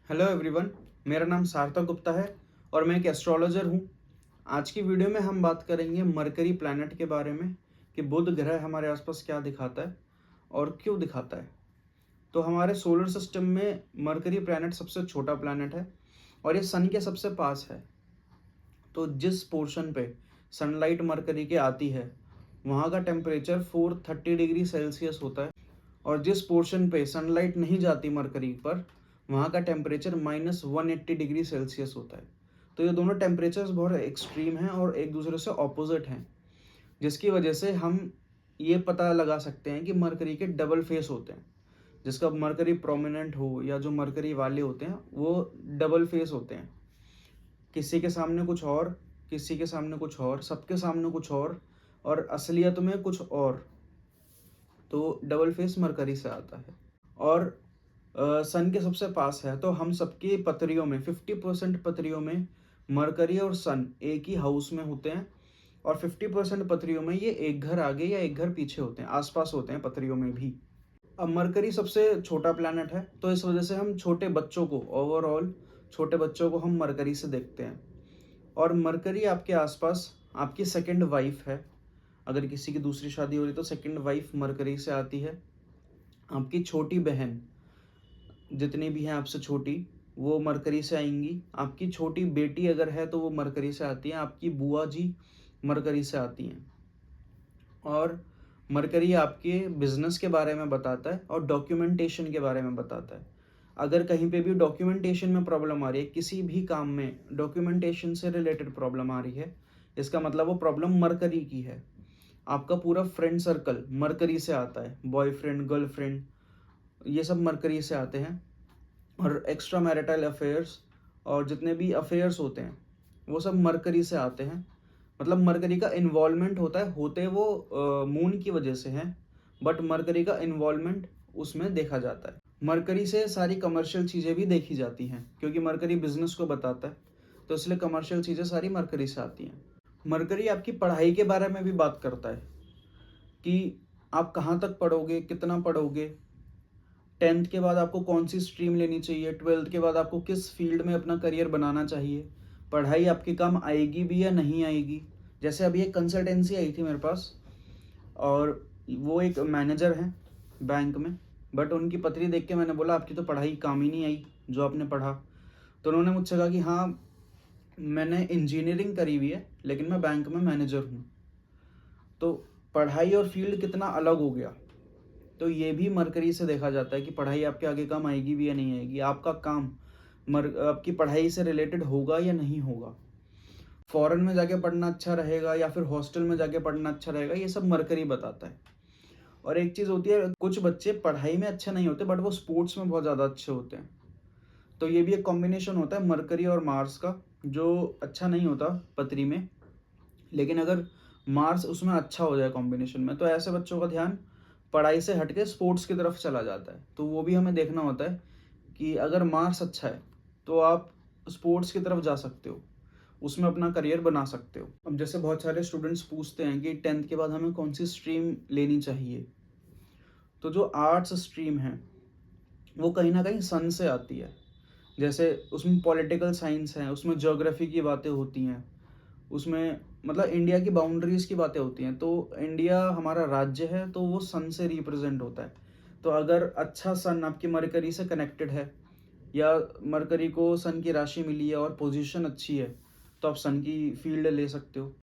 Hello everyone, मेरा नाम सार्थक गुप्ता है और मैं एक एस्ट्रोलॉजर हूँ। आज की वीडियो में हम बात करेंगे मरकरी प्लैनेट के बारे में कि बुध ग्रह हमारे आसपास क्या दिखाता है और क्यों दिखाता है। तो हमारे सोलर सिस्टम में मरकरी प्लैनेट सबसे छोटा प्लैनेट है और ये सन के सबसे पास है। तो जिस पोर्शन पे सनलाइट मरकरी के आती है वहाँ का टेम्परेचर 430 डिग्री सेल्सियस होता है और जिस पोर्शन पे सनलाइट नहीं जाती मरकरी पर वहाँ का टेम्परेचर -180 डिग्री सेल्सियस होता है। तो ये दोनों टेम्परेचर्स बहुत एक्सट्रीम हैं और एक दूसरे से ऑपोजिट हैं, जिसकी वजह से हम ये पता लगा सकते हैं कि मरकरी के डबल फेस होते हैं। जिसका मरकरी प्रोमिनेंट हो या जो मरकरी वाले होते हैं वो डबल फेस होते हैं। किसी के सामने कुछ और, किसी के सामने कुछ और, सबके सामने कुछ और असलियत में कुछ और। तो डबल फेस मरकरी से आता है और सन के सबसे पास है। तो हम सबकी पथरियों में 50% पथरियों में मरकरी और सन एक ही हाउस में होते हैं और 50% पथरियों में ये एक घर आगे या एक घर पीछे होते हैं, आसपास होते हैं पथरियों में भी। अब मरकरी सबसे छोटा प्लैनेट है तो इस वजह से हम छोटे बच्चों को, ओवरऑल छोटे बच्चों को हम मरकरी से देखते हैं। और मरकरी आपके आसपास आपकी सेकंड वाइफ है। अगर किसी की दूसरी शादी हो रही तो सेकंड वाइफ मरकरी से आती है। आपकी छोटी बहन जितनी भी हैं आपसे छोटी वो मरकरी से आएंगी। आपकी छोटी बेटी अगर है तो वो मरकरी से आती है। आपकी बुआ जी मरकरी से आती हैं। और मरकरी आपके बिजनेस के बारे में बताता है और डॉक्यूमेंटेशन के बारे में बताता है। अगर कहीं पे भी डॉक्यूमेंटेशन में प्रॉब्लम आ रही है, किसी भी काम में डॉक्यूमेंटेशन से रिलेटेड प्रॉब्लम आ रही है, इसका मतलब वो प्रॉब्लम मरकरी की है। आपका पूरा फ्रेंड सर्कल मरकरी से आता है, बॉयफ्रेंड, गर्लफ्रेंड, ये सब मरकरी से आते हैं। और एक्स्ट्रा मैरिटल अफेयर्स और जितने भी अफेयर्स होते हैं वो सब मरकरी से आते हैं। मतलब मरकरी का इन्वॉल्वमेंट होता है, होते वो मून की वजह से हैं, बट मरकरी का इन्वॉल्वमेंट उसमें देखा जाता है। मरकरी से सारी कमर्शियल चीज़ें भी देखी जाती हैं क्योंकि मरकरी बिजनेस को बताता है, तो इसलिए कमर्शियल चीज़ें सारी मरकरी से आती हैं। मरकरी आपकी पढ़ाई के बारे में भी बात करता है कि आप कहाँ तक पढ़ोगे, कितना पढ़ोगे, 10th के बाद आपको कौन सी स्ट्रीम लेनी चाहिए, 12th के बाद आपको किस फील्ड में अपना करियर बनाना चाहिए, पढ़ाई आपके काम आएगी भी या नहीं आएगी। जैसे अभी एक कंसल्टेंसी आई थी मेरे पास और वो एक मैनेजर हैं बैंक में, बट उनकी पत्री देख के मैंने बोला आपकी तो पढ़ाई काम ही नहीं आई जो आपने पढ़ा। तो उन्होंने मुझसे कहा कि हाँ, मैंने इंजीनियरिंग करी हुई है लेकिन मैं बैंक में मैनेजर हूँ। तो पढ़ाई और फील्ड कितना अलग हो गया। तो ये भी मरकरी से देखा जाता है कि पढ़ाई आपके आगे काम आएगी भी या नहीं आएगी, आपका काम आपकी पढ़ाई से रिलेटेड होगा या नहीं होगा, फॉरेन में जाके पढ़ना अच्छा रहेगा या फिर हॉस्टल में जाके पढ़ना अच्छा रहेगा, ये सब मरकरी बताता है। और एक चीज़ होती है, कुछ बच्चे पढ़ाई में अच्छे नहीं होते बट वो स्पोर्ट्स में बहुत ज़्यादा अच्छे होते हैं। तो ये भी एक कॉम्बिनेशन होता है मरकरी और मार्स का, जो अच्छा नहीं होता पत्री में, लेकिन अगर मार्स उसमें अच्छा हो जाए कॉम्बिनेशन में तो ऐसे बच्चों का ध्यान पढ़ाई से हट के स्पोर्ट्स की तरफ चला जाता है। तो वो भी हमें देखना होता है कि अगर मार्क्स अच्छा है तो आप स्पोर्ट्स की तरफ जा सकते हो, उसमें अपना करियर बना सकते हो। अब जैसे बहुत सारे स्टूडेंट्स पूछते हैं कि 10th के बाद हमें कौन सी स्ट्रीम लेनी चाहिए, तो जो आर्ट्स स्ट्रीम है वो कहीं ना कहीं सन से आती है। जैसे उसमें पॉलिटिकल साइंस है, उसमें ज्योग्राफी की बातें होती हैं, उसमें मतलब इंडिया की बाउंड्रीज़ की बातें होती हैं। तो इंडिया हमारा राज्य है तो वो सन से रिप्रेजेंट होता है। तो अगर अच्छा सन आपकी मरकरी से कनेक्टेड है या मरकरी को सन की राशि मिली है और पोजीशन अच्छी है तो आप सन की फील्ड ले सकते हो।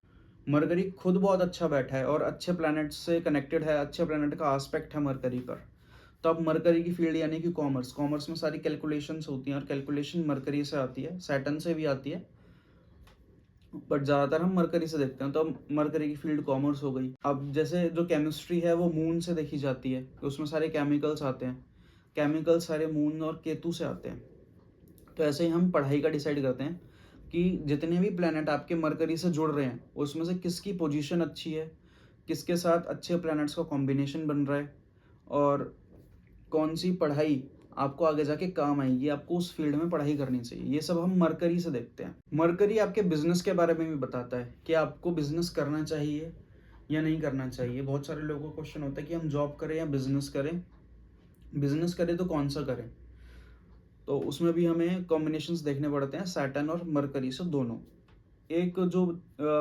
मरकरी खुद बहुत अच्छा बैठा है और अच्छे प्लैनेट से कनेक्टेड है, अच्छे प्लैनेट का आस्पेक्ट है मरकरी पर। तो आप मरकरी की फील्ड यानी कि कॉमर्स, कॉमर्स में सारी कैलकुलेशंस होती हैं और कैलकुलेशन मरकरी से आती है, सैटर्न से भी आती है, बट ज़्यादातर हम मरकरी से देखते हैं। तो अब मरकरी की फील्ड कॉमर्स हो गई। अब जैसे जो केमिस्ट्री है वो मून से देखी जाती है, तो उसमें सारे केमिकल्स आते हैं, केमिकल्स सारे मून और केतु से आते हैं। तो ऐसे ही हम पढ़ाई का डिसाइड करते हैं कि जितने भी प्लैनेट आपके मरकरी से जुड़ रहे हैं उसमें से किसकी पोजीशन अच्छी है, किसके साथ अच्छे प्लैनेट्स का कॉम्बिनेशन बन रहा है और कौन सी पढ़ाई आपको आगे जाके काम आएगी, आपको उस फील्ड में पढ़ाई करनी चाहिए। ये सब हम मरकरी से देखते हैं। मरकरी आपके बिजनेस के बारे में भी बताता है कि आपको बिजनेस करना चाहिए या नहीं करना चाहिए। बहुत सारे लोगों को क्वेश्चन होता है कि हम जॉब करें या बिजनेस करें, बिजनेस करें तो कौन सा करें। तो उसमें भी हमें कॉम्बिनेशंस देखने पड़ते हैं सैटर्न और मरकरी से दोनों। एक जो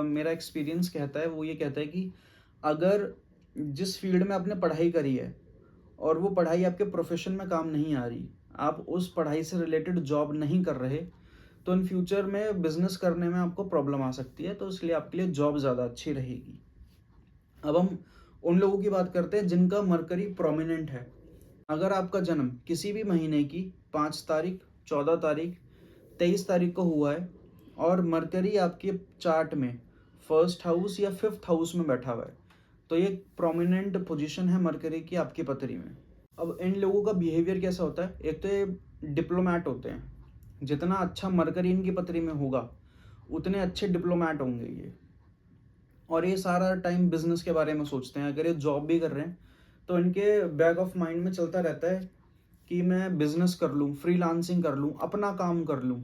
मेरा एक्सपीरियंस कहता है वो ये कहता है कि अगर जिस फील्ड में आपने पढ़ाई करी है और वो पढ़ाई आपके प्रोफेशन में काम नहीं आ रही, आप उस पढ़ाई से रिलेटेड जॉब नहीं कर रहे, तो इन फ्यूचर में बिजनेस करने में आपको प्रॉब्लम आ सकती है, तो इसलिए आपके लिए जॉब ज़्यादा अच्छी रहेगी। अब हम उन लोगों की बात करते हैं जिनका मरकरी प्रोमिनेंट है। अगर आपका जन्म किसी भी महीने की 5 तारीख, 14 तारीख, 23 तारीख को हुआ है और मरकरी आपके चार्ट में फर्स्ट हाउस या फिफ्थ हाउस में बैठा हुआ है, तो ये प्रोमिनेंट पोजीशन है मरकरी की आपकी पतरी में। अब इन लोगों का बिहेवियर कैसा होता है? एक तो ये डिप्लोमैट होते हैं। जितना अच्छा मरकरी इनकी पतरी में होगा उतने अच्छे डिप्लोमैट होंगे ये। और ये सारा टाइम बिजनेस के बारे में सोचते हैं। अगर ये जॉब भी कर रहे हैं तो इनके बैक ऑफ माइंड में चलता रहता है कि मैं बिजनेस कर लूँ, फ्रीलांसिंग कर लूँ, अपना काम कर लूँ।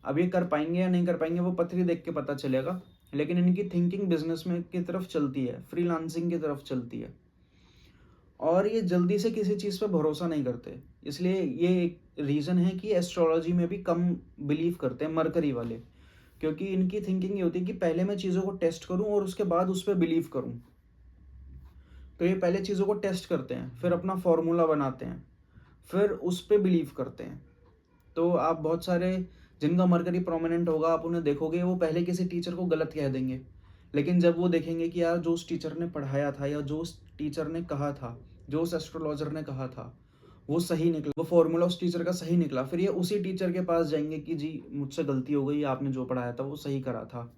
अब ये कर पाएंगे या नहीं कर पाएंगे वो पथरी देख के पता चलेगा, लेकिन इनकी थिंकिंग बिजनेस में की तरफ चलती है, फ्रीलांसिंग की तरफ चलती है। और ये जल्दी से किसी चीज़ पे भरोसा नहीं करते, इसलिए ये एक रीज़न है कि एस्ट्रोलॉजी में भी कम बिलीव करते हैं मरकरी वाले, क्योंकि इनकी थिंकिंग ये होती है कि पहले मैं चीज़ों को टेस्ट करूं और उसके बाद उस पर बिलीव करूं। तो ये पहले चीज़ों को टेस्ट करते हैं, फिर अपना फॉर्मूला बनाते हैं, फिर उस पर बिलीव करते हैं। तो आप बहुत सारे जिनका मरकरी प्रोमिनेंट होगा आप उन्हें देखोगे वो पहले किसी टीचर को गलत कह देंगे, लेकिन जब वो देखेंगे कि यार जो उस टीचर ने पढ़ाया था या जो उस टीचर ने कहा था, जो उस एस्ट्रोलॉजर ने कहा था वो सही निकला, वो फॉर्मूला उस टीचर का सही निकला, फिर ये उसी टीचर के पास जाएंगे कि जी मुझसे गलती हो गई, आपने जो पढ़ाया था वो सही करा था।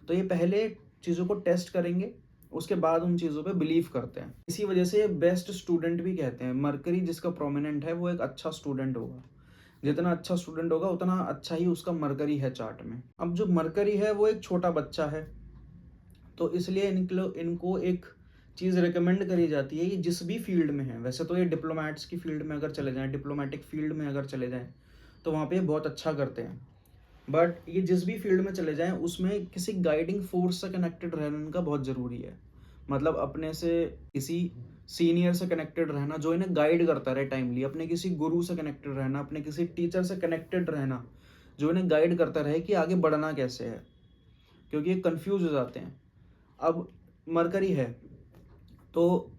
तो ये पहले चीज़ों को टेस्ट करेंगे, उसके बाद उन चीज़ों पे बिलीव करते हैं। इसी वजह से बेस्ट स्टूडेंट भी कहते हैं। मरकरी जिसका प्रोमिनेंट है वो एक अच्छा स्टूडेंट होगा। जितना अच्छा स्टूडेंट होगा उतना अच्छा ही उसका मरकरी है चार्ट में। अब जो मरकरी है वो एक छोटा बच्चा है, तो इसलिए इनको एक चीज़ रिकमेंड करी जाती है कि जिस भी फील्ड में है, वैसे तो ये डिप्लोमेट्स की फील्ड में अगर चले जाएं, डिप्लोमेटिक फील्ड में अगर चले जाएं तो वहाँ पे ये बहुत अच्छा करते हैं। बट ये जिस भी फील्ड में चले जाएं उसमें किसी गाइडिंग फोर्स से कनेक्टेड रहना इनका बहुत ज़रूरी है। मतलब अपने से किसी सीनियर से कनेक्टेड रहना जो इन्हें गाइड करता रहे टाइमली, अपने किसी गुरु से कनेक्टेड रहना, अपने किसी टीचर से कनेक्टेड रहना जो इन्हें गाइड करता रहे कि आगे बढ़ना कैसे है, क्योंकि ये कंफ्यूज हो जाते हैं। अब मरकरी है तो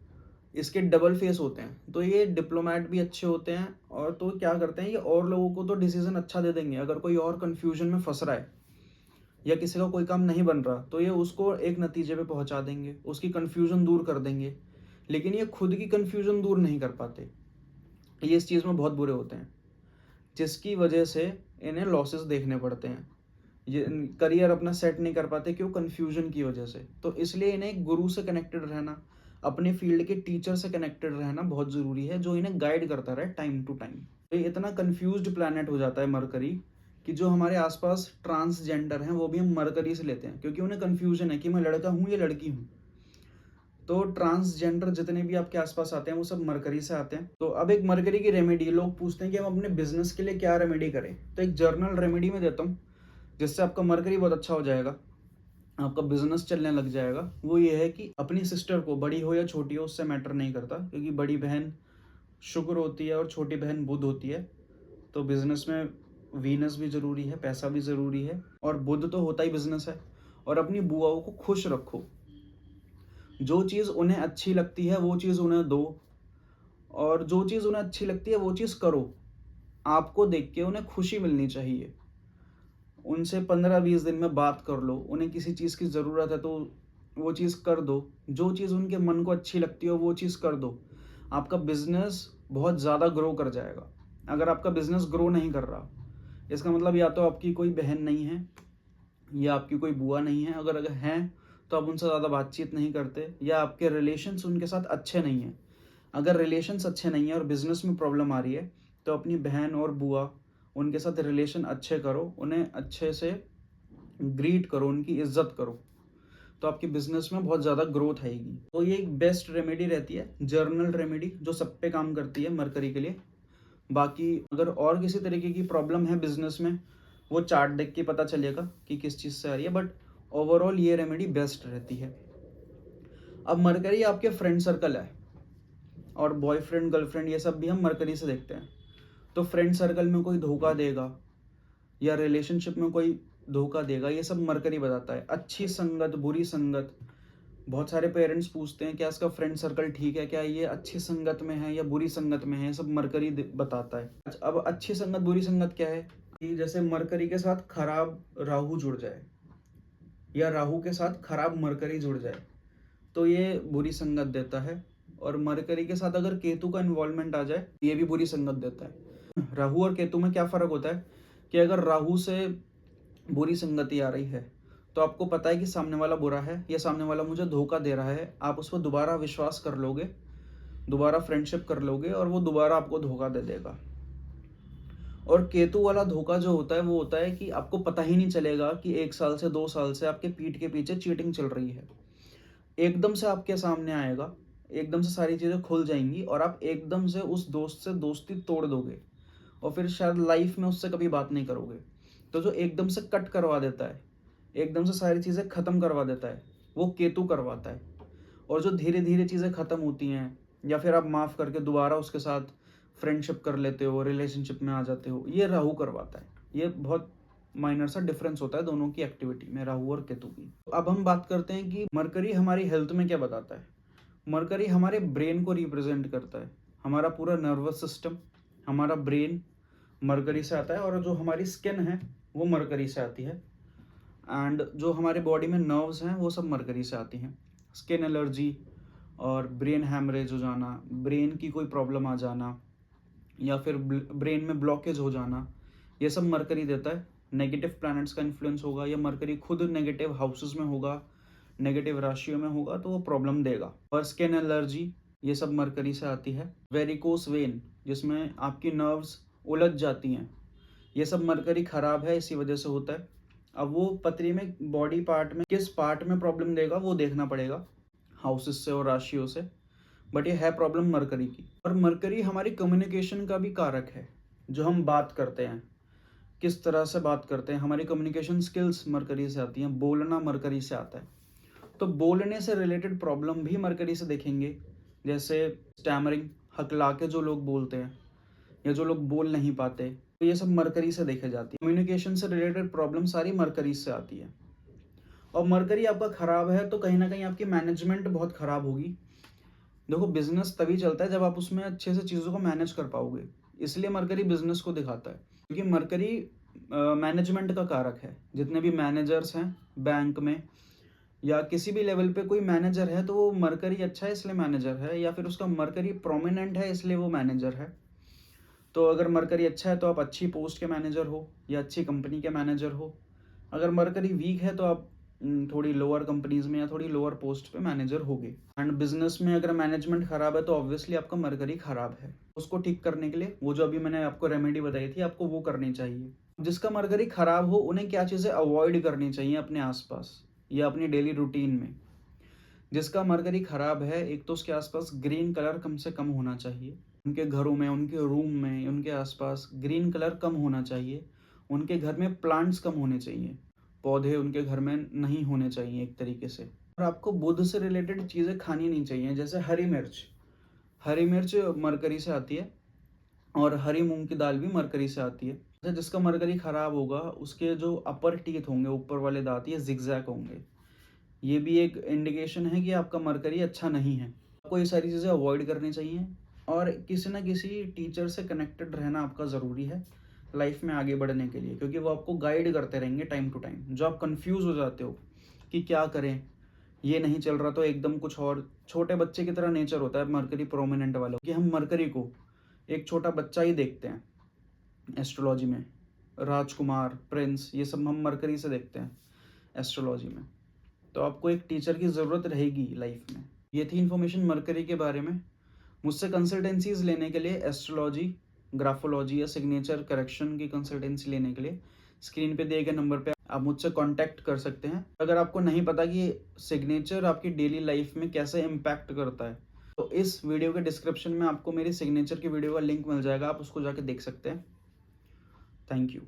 इसके डबल फेस होते हैं, तो ये डिप्लोमेट भी अच्छे होते हैं और तो क्या करते हैं ये और लोगों को तो डिसीजन अच्छा दे देंगे। अगर कोई और कन्फ्यूजन में फंस रहा है या किसी का कोई काम नहीं बन रहा तो ये उसको एक नतीजे पे पहुंचा देंगे, उसकी कन्फ्यूजन दूर कर देंगे, लेकिन ये खुद की कन्फ्यूजन दूर नहीं कर पाते। ये इस चीज़ में बहुत बुरे होते हैं, जिसकी वजह से इन्हें लॉसेस देखने पड़ते हैं। ये करियर अपना सेट नहीं कर पाते, क्यों? कन्फ्यूजन की वजह से। तो इसलिए इन्हें एक गुरु से कनेक्टेड रहना, अपने फील्ड के टीचर से कनेक्टेड रहना बहुत ज़रूरी है, जो इन्हें गाइड करता रहे टाइम टू टाइम। तो ये इतना कन्फ्यूज्ड प्लैनेट हो जाता है मरकरी कि जो हमारे आसपास ट्रांसजेंडर हैं वो भी हम मरकरी से लेते हैं, क्योंकि उन्हें कन्फ्यूजन है कि मैं लड़का हूँ या लड़की हूँ। तो ट्रांसजेंडर जितने भी आपके आसपास आते हैं वो सब मरकरी से आते हैं। तो अब एक मरकरी की रेमेडी, लोग पूछते हैं कि हम अपने बिजनेस के लिए क्या रेमेडी करें, तो एक जर्नल रेमेडी में देता हूँ जिससे आपका मरकरी बहुत अच्छा हो जाएगा, आपका बिजनेस चलने लग जाएगा। वो ये है कि अपनी सिस्टर को, बड़ी हो या छोटी हो उससे मैटर नहीं करता, क्योंकि बड़ी बहन शुक्र होती है और छोटी बहन बुध होती है। तो बिजनेस में वीनस भी ज़रूरी है, पैसा भी ज़रूरी है, और बुध तो होता ही बिजनेस है। और अपनी बुआओं को खुश रखो, जो चीज़ उन्हें अच्छी लगती है वो चीज़ उन्हें दो, और जो चीज़ उन्हें अच्छी लगती है वो चीज़ करो। आपको देख के उन्हें खुशी मिलनी चाहिए। उनसे 15-20 दिन में बात कर लो, उन्हें किसी चीज़ की ज़रूरत है तो वो चीज़ कर दो, जो चीज़ उनके मन को अच्छी लगती हो वो चीज़ कर दो। आपका बिजनेस बहुत ज़्यादा ग्रो कर जाएगा। अगर आपका बिजनेस ग्रो नहीं कर रहा, इसका मतलब या तो आपकी कोई बहन नहीं है या आपकी कोई बुआ नहीं है। अगर हैं तो आप उनसे ज़्यादा बातचीत नहीं करते, या आपके रिलेशंस उनके साथ अच्छे नहीं हैं। अगर रिलेशंस अच्छे नहीं हैं और बिजनेस में प्रॉब्लम आ रही है तो अपनी बहन और बुआ, उनके साथ रिलेशन अच्छे करो, उन्हें अच्छे से ग्रीट करो, उनकी इज्जत करो, तो आपके बिजनेस में बहुत ज़्यादा ग्रोथ आएगी। तो ये एक बेस्ट रेमेडी रहती है, जर्नल रेमेडी, जो सब पे काम करती है मरकरी के लिए। बाकी अगर और किसी तरीके की प्रॉब्लम है बिजनेस में, वो चार्ट देख के पता चलेगा कि किस चीज़ से आ रही है, बट ओवरऑल ये रेमेडी बेस्ट रहती है। अब मरकरी आपके फ्रेंड सर्कल है, और बॉयफ्रेंड गर्लफ्रेंड ये सब भी हम मरकरी से देखते हैं। तो फ्रेंड सर्कल में कोई धोखा देगा या रिलेशनशिप में कोई धोखा देगा, ये सब मरकरी बताता है। अच्छी संगत, बुरी संगत, बहुत सारे पेरेंट्स पूछते हैं क्या इसका फ्रेंड सर्कल ठीक है, क्या ये अच्छी संगत में है या बुरी संगत में है, सब मरकरी बताता है। अब अच्छी संगत बुरी संगत क्या है कि जैसे मरकरी के साथ खराब राहु जुड़ जाए या राहु के साथ खराब मरकरी जुड़ जाए तो ये बुरी संगत देता है। और मरकरी के साथ अगर केतु का इन्वॉल्वमेंट आ जाए ये भी बुरी संगत देता है। राहु और केतु में क्या फर्क होता है कि अगर राहु से बुरी संगति आ रही है तो आपको पता है कि सामने वाला बुरा है या सामने वाला मुझे धोखा दे रहा है, आप उस पर दोबारा विश्वास कर लोगे, दोबारा फ्रेंडशिप कर लोगे और वो दोबारा आपको धोखा दे देगा। और केतु वाला धोखा जो होता है वो होता है कि आपको पता ही नहीं चलेगा कि 1 साल से 2 साल से आपके पीठ के पीछे चीटिंग चल रही है। एकदम से आपके सामने आएगा, एकदम से सारी चीज़ें खुल जाएंगी और आप एकदम से उस दोस्त से दोस्ती तोड़ दोगे और फिर शायद लाइफ में उससे कभी बात नहीं करोगे। तो जो एकदम से कट करवा देता है, एकदम से सारी चीज़ें ख़त्म करवा देता है, वो केतु करवाता है। और जो धीरे धीरे चीज़ें ख़त्म होती हैं या फिर आप माफ़ करके दोबारा उसके साथ फ्रेंडशिप कर लेते हो, रिलेशनशिप में आ जाते हो, ये राहु करवाता है। ये बहुत माइनर सा डिफरेंस होता है दोनों की एक्टिविटी में, राहु और केतु की। अब हम बात करते हैं कि मरकरी हमारी हेल्थ में क्या बताता है। मरकरी हमारे ब्रेन को रिप्रेजेंट करता है। हमारा पूरा नर्वस सिस्टम, हमारा ब्रेन मरकरी से आता है और जो हमारी स्किन है वो मरकरी से आती है। एंड जो हमारे बॉडी में नर्व्स हैं वो सब मरकरी से आती हैं। स्किन एलर्जी और ब्रेन हैमरेज हो जाना, ब्रेन की कोई प्रॉब्लम आ जाना या फिर ब्रेन में ब्लॉकेज हो जाना, ये सब मरकरी देता है। नेगेटिव प्लैनेट्स का इन्फ्लुएंस होगा या मरकरी खुद नेगेटिव हाउसेस में होगा, नेगेटिव राशियों में होगा तो वो प्रॉब्लम देगा। और स्किन एलर्जी ये सब मरकरी से आती है। वेरिकोस वेन जिसमें आपकी नर्व्स उलझ जाती हैं, ये सब मरकरी खराब है, इसी वजह से होता है। अब वो पत्री में बॉडी पार्ट में किस पार्ट में प्रॉब्लम देगा वो देखना पड़ेगा हाउसेस से और राशियों से, बट ये है प्रॉब्लम मरकरी की। और मरकरी हमारी कम्युनिकेशन का भी कारक है। जो हम बात करते हैं, किस तरह से बात करते हैं, हमारी कम्युनिकेशन स्किल्स मरकरी से आती हैं, बोलना मरकरी से आता है। तो बोलने से रिलेटेड प्रॉब्लम भी मरकरी से देखेंगे, जैसे स्टैमरिंग, हकला के जो लोग बोलते हैं या जो लोग बोल नहीं पाते, तो ये सब मरकरी से देखे जाती है। कम्युनिकेशन से रिलेटेड प्रॉब्लम सारी मरकरी से आती है। और मरकरी आपका खराब है तो कहीं ना कहीं आपकी मैनेजमेंट बहुत खराब होगी। देखो, बिजनेस तभी चलता है जब आप उसमें अच्छे से चीज़ों को मैनेज कर पाओगे, इसलिए मरकरी बिजनेस को दिखाता है, क्योंकि मरकरी मैनेजमेंट का कारक है। जितने भी मैनेजर्स हैं बैंक में या किसी भी लेवल पे कोई मैनेजर है तो वो मरकरी अच्छा है इसलिए मैनेजर है, या फिर उसका मरकरी प्रोमिनेंट है इसलिए वो मैनेजर है। तो अगर मरकरी अच्छा है तो आप अच्छी पोस्ट के मैनेजर हो या अच्छी कंपनी के मैनेजर हो। अगर मरकरी वीक है तो आप थोड़ी लोअर कंपनीज में या थोड़ी लोअर पोस्ट पे मैनेजर होगे। एंड बिजनेस में अगर मैनेजमेंट खराब है तो ऑब्वियसली आपका मरकरी खराब है। उसको ठीक करने के लिए वो जो अभी मैंने आपको रेमेडी बताई थी, आपको वो करनी चाहिए। जिसका मरकरी खराब हो उन्हें क्या चीज़ें अवॉइड करनी चाहिए अपने आसपास या अपनी डेली रूटीन में। जिसका मरकरी खराब है, एक तो उसके आसपास ग्रीन कलर कम से कम होना चाहिए। उनके घरों में, उनके रूम में, उनके आसपास ग्रीन कलर कम होना चाहिए। उनके घर में प्लांट्स कम होने चाहिए, पौधे उनके घर में नहीं होने चाहिए एक तरीके से। और आपको बुध से रिलेटेड चीज़ें खानी नहीं चाहिए, जैसे हरी मिर्च। हरी मिर्च मरकरी से आती है और हरी मूंग की दाल भी मरकरी से आती है। जैसे जिसका मरकरी खराब होगा उसके जो अपर टीथ होंगे, ऊपर वाले दांत, ये जिगजैग होंगे। ये भी एक इंडिकेशन है कि आपका मरकरी अच्छा नहीं है। आपको ये सारी चीज़ें अवॉइड करनी चाहिए और किसी ना किसी टीचर से कनेक्टेड रहना आपका ज़रूरी है लाइफ में आगे बढ़ने के लिए, क्योंकि वो आपको गाइड करते रहेंगे टाइम टू टाइम। जो आप कंफ्यूज हो जाते हो कि क्या करें, ये नहीं चल रहा तो एकदम कुछ और, छोटे बच्चे की तरह नेचर होता है मरकरी प्रोमिनेंट वालों कि हम मरकरी को एक छोटा बच्चा ही देखते हैं एस्ट्रोलॉजी में। राजकुमार, प्रिंस, ये सब हम मरकरी से देखते हैं एस्ट्रोलॉजी में। तो आपको एक टीचर की ज़रूरत रहेगी लाइफ में। ये थी इन्फॉर्मेशन मरकरी के बारे में। मुझसे कंसल्टेंसीज लेने के लिए, एस्ट्रोलॉजी, ग्राफोलॉजी या सिग्नेचर करेक्शन की कंसल्टेंसी लेने के लिए स्क्रीन पे दिए गए नंबर पे आप मुझसे कांटेक्ट कर सकते हैं। अगर आपको नहीं पता कि सिग्नेचर आपकी डेली लाइफ में कैसे इम्पैक्ट करता है, तो इस वीडियो के डिस्क्रिप्शन में आपको मेरी सिग्नेचर की वीडियो का लिंक मिल जाएगा, आप उसको जाके देख सकते हैं। Thank you.